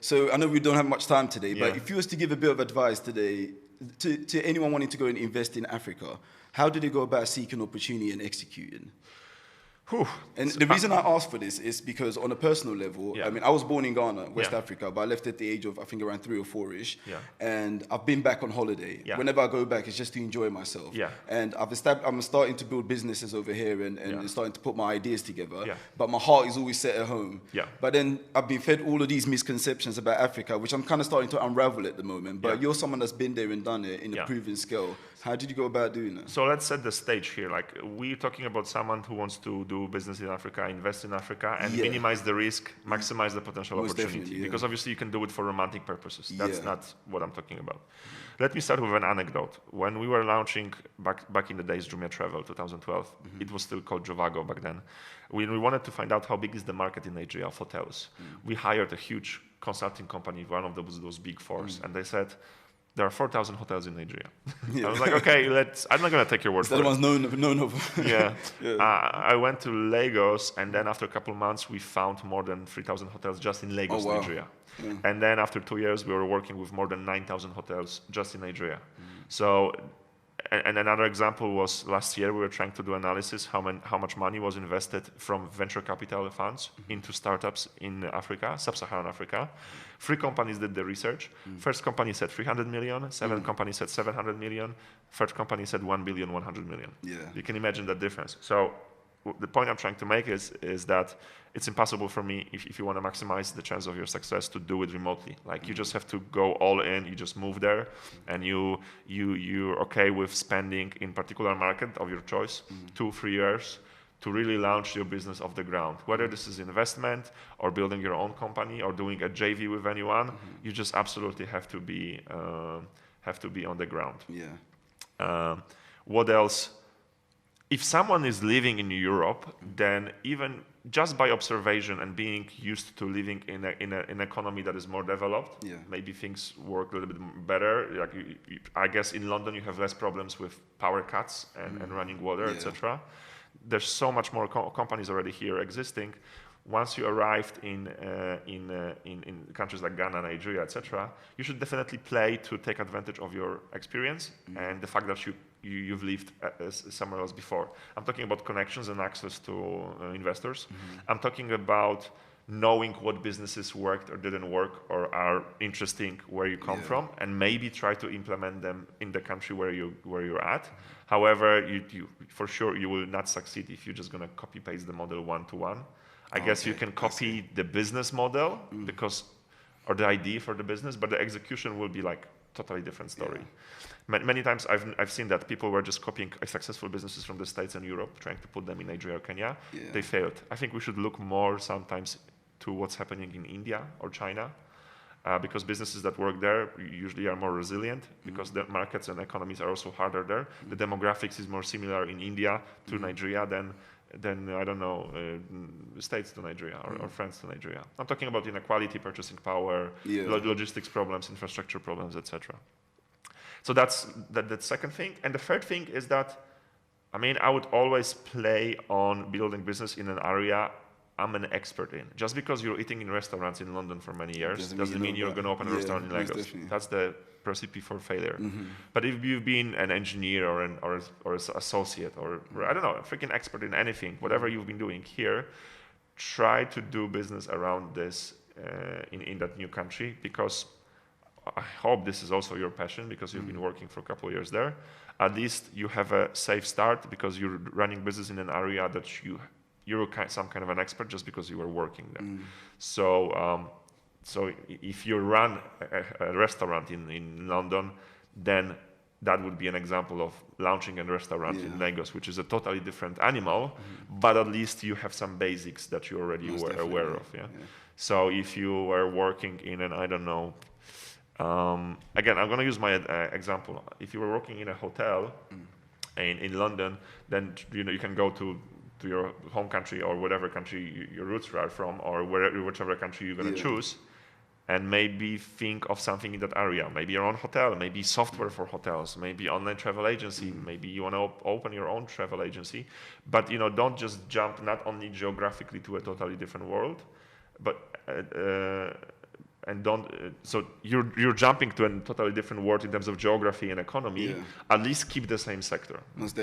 So I know we don't have much time today, but Yeah. if you was to give a bit of advice today to anyone wanting to go and invest in Africa, how do they go about seeking opportunity and executing? Whew. And So, the reason I ask for this is because on a personal level, Yeah. I mean, I was born in Ghana, West Yeah. Africa, but I left at the age of, I think, around 3 or 4-ish. Yeah. And I've been back on holiday. Yeah. Whenever I go back, it's just to enjoy myself. Yeah. And I'm starting to build businesses over here and Yeah. starting to put my ideas together. Yeah. But my heart is always set at home. Yeah. But then I've been fed all of these misconceptions about Africa, which I'm kind of starting to unravel at the moment. But Yeah. you're someone that's been there and done it in a Yeah. proven scale. How did you go about doing that? So let's set the stage here. Like, we're talking about someone who wants to do business in Africa, invest in Africa, and Yeah. minimize the risk, maximize the potential Most opportunity. definitely, yeah. Because obviously you can do it for romantic purposes. That's Yeah. not what I'm talking about. Let me start with an anecdote. When we were launching back in the days, Jumia Travel, 2012, it was still called Jovago back then. We wanted to find out how big is the market in Nigeria of hotels. We hired a huge consulting company, one of those big fours, and they said, there are 4,000 hotels in Nigeria. Yeah. I was like, okay, I'm not going to take your word for That it. one's known of. Yeah. Yeah. I went to Lagos, and then after a couple of months, we found more than 3,000 hotels just in Lagos, Oh, wow. Nigeria. Yeah. And then after 2 years, we were working with more than 9,000 hotels just in Nigeria. So, and another example was last year, we were trying to do analysis how much money was invested from venture capital funds into startups in Africa, sub-Saharan Africa. 3 companies did the research. First company said 300 million, 7 companies said 700 million, third company said 1 billion, 100 million. Yeah. You can imagine that difference. So the point I'm trying to make is that it's impossible for me, if you want to maximize the chance of your success, to do it remotely. Like, you just have to go all in, you just move there, and you're okay with spending in particular market of your choice 2-3 years to really launch your business off the ground. Whether this is investment or building your own company or doing a JV with anyone, you just absolutely have to be on the ground. Yeah. What else? If someone is living in Europe, then even just by observation and being used to living in an economy that is more developed, Yeah. maybe things work a little bit better. Like, I guess in London you have less problems with power cuts and running water, Yeah. etc. There's so much more companies already here existing. Once you arrived in countries like Ghana, Nigeria, etc., you should definitely play to take advantage of your experience and the fact that you've lived somewhere else before. I'm talking about connections and access to investors. I'm talking about knowing what businesses worked or didn't work or are interesting where you come from, and maybe try to implement them in the country where you're at. However, you for sure you will not succeed if you're just going to copy paste the model one-to-one. I guess you can copy the business model or the idea for the business, but the execution will be like totally different story. Many times I've seen that people were just copying successful businesses from the States and Europe, trying to put them in Nigeria or Kenya. They failed. I think we should look more sometimes to what's happening in India or China, because businesses that work there usually are more resilient, because the markets and economies are also harder there. The demographics is more similar in India to Nigeria than I don't know, States to Nigeria or France to Nigeria. I'm talking about inequality, purchasing power, logistics problems, infrastructure problems, etc. So that's the second thing. And the third thing is that, I mean, I would always play on building business in an area I'm an expert in. Just because you're eating in restaurants in London for many years doesn't mean you're going to open a restaurant in Lagos. That's the recipe for failure. But if you've been an engineer or an associate or I don't know, a freaking expert in anything, whatever you've been doing here, try to do business around this in that new country, because I hope this is also your passion, because you've been working for a couple of years there. At least you have a safe start, because you're running business in an area that you're some kind of an expert just because you were working there. So if you run a restaurant in London, then that would be an example of launching a restaurant in Lagos, which is a totally different animal, but at least you have some basics that you already were aware of. So if you were working in an, I don't know, again, I'm going to use my example. If you were working in a hotel in London, then you can go to your home country or whatever country your roots are from, or whichever country you're going to choose, and maybe think of something in that area. Maybe your own hotel, maybe software for hotels, maybe online travel agency, maybe you want to open your own travel agency. But don't just jump not only geographically to a totally different world, but and don't. So you're jumping to a totally different world in terms of geography and economy. Yeah. At least keep the same sector. Most